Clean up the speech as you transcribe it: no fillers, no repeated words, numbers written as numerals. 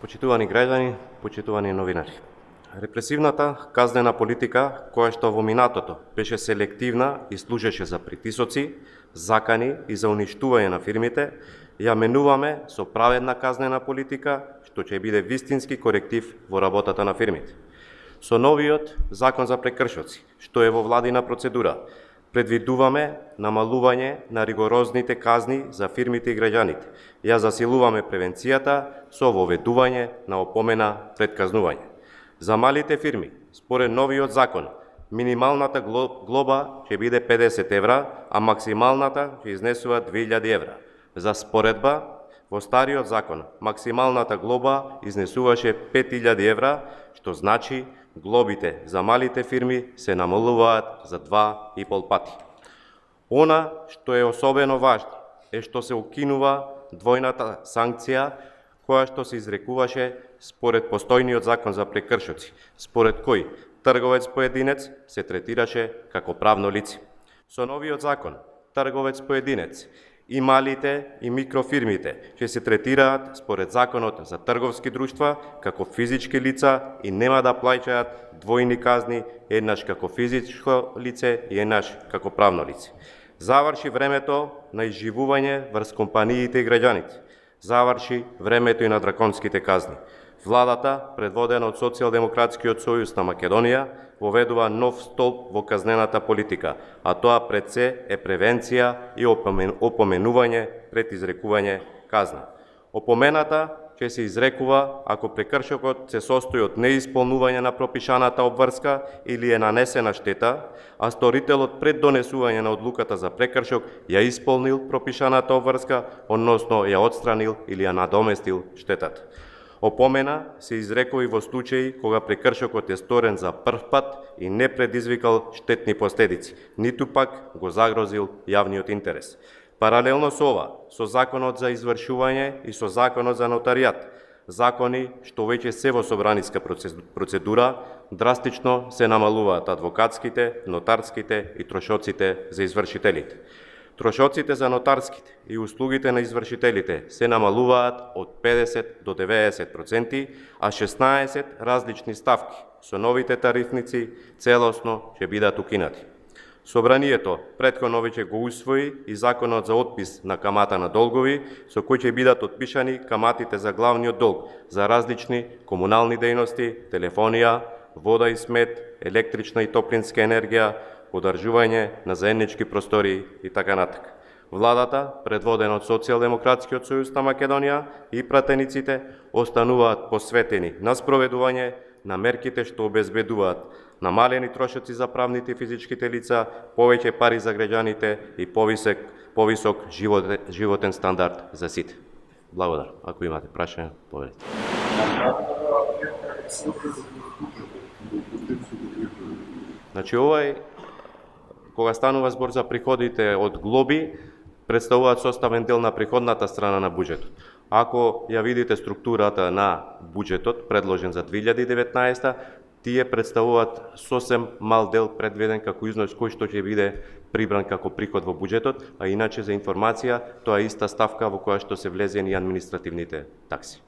Почитувани граѓани, почитувани новинари. Репресивната казнена политика, која што во минатото беше селективна и служеше за притисоци, закани и за уништување на фирмите, ја менуваме со праведна казнена политика, што ќе биде вистински коректив во работата на фирмите. Со новиот закон за прекршоци, што е во владина процедура, предвидуваме намалување на ригорозните казни за фирмите и граѓаните. Ја засилуваме превенцијата со воведување на опомена пред казнување. За малите фирми, според новиот закон, минималната глоба ќе биде 50 евра, а максималната ќе изнесува 2000 евра. За споредба, во стариот закон, максималната глоба изнесуваше 5000 евра, што значи глобите за малите фирми се намалуваат за 2,5 пати. Она што е особено важно е што се укинува двојната санкција која што се изрекуваше според постојниот закон за прекршоци, според кој трговец поединец се третираше како правно лице. Со новиот закон, трговец поединец и малите и микрофирмите ќе се третираат според законот за трговски друштва како физички лица и нема да плаќаат двојни казни, еднаш како физичко лице и еднаш како правно лице. Заврши времето на изживување врз компаниите и граѓаните. Заврши времето и на драконските казни. Владата, предводена од Социјалдемократскиот сојуз на Македонија, воведува нов столб во казнената политика, а тоа пред се е превенција и опоменување пред изрекување казна. Опомената ќе се изрекува ако прекршокот се состои од неисполнување на пропишаната обврска или е нанесена штета, а сторителот пред донесување на одлуката за прекршок ја исполнил пропишаната обврска, односно ја отстранил или ја надоместил штетата. Опомена се изрекува и во случаи кога прекршокот е сторен за прв пат и не предизвикал штетни последици, ниту пак го загрозил јавниот интерес. Паралелно со ова, со законот за извршување и со законот за нотаријат, закони што веќе се во собраниска процедура, драстично се намалуваат адвокатските, нотарските и трошоците за извршителите. Трошоците за нотарските и услугите на извршителите се намалуваат од 50 до 90%, а 16 различни ставки со новите тарифници целосно ќе бидат укинати. Собранието претходно веќе го усвои и законот за отпис на камата на долгови, со кој ќе бидат отпишани каматите за главниот долг за различни комунални дејности, телефонија, вода и смет, електрична и топлинска енергија, одржување на заеднички простори и така натака. Владата, предводена од Социјалдемократскиот сојуз на Македонија и пратениците, остануваат посветени на спроведување на мерките што обезбедуваат намалени трошоци за правните и физичките лица, повеќе пари за граѓаните и повисок животен стандард за сите. Благодарам. Ако имате прашања, поведете. Значи, овај, кога станува збор за приходите од глоби, представуваат составен дел на приходната страна на буџетот. Ако ја видите структурата на буџетот, предложен за 2019, тие представуваат сосем мал дел предвиден како износ кој што ќе биде прибран како приход во буџетот, а иначе за информација, тоа е иста ставка во која што се влезени административните такси.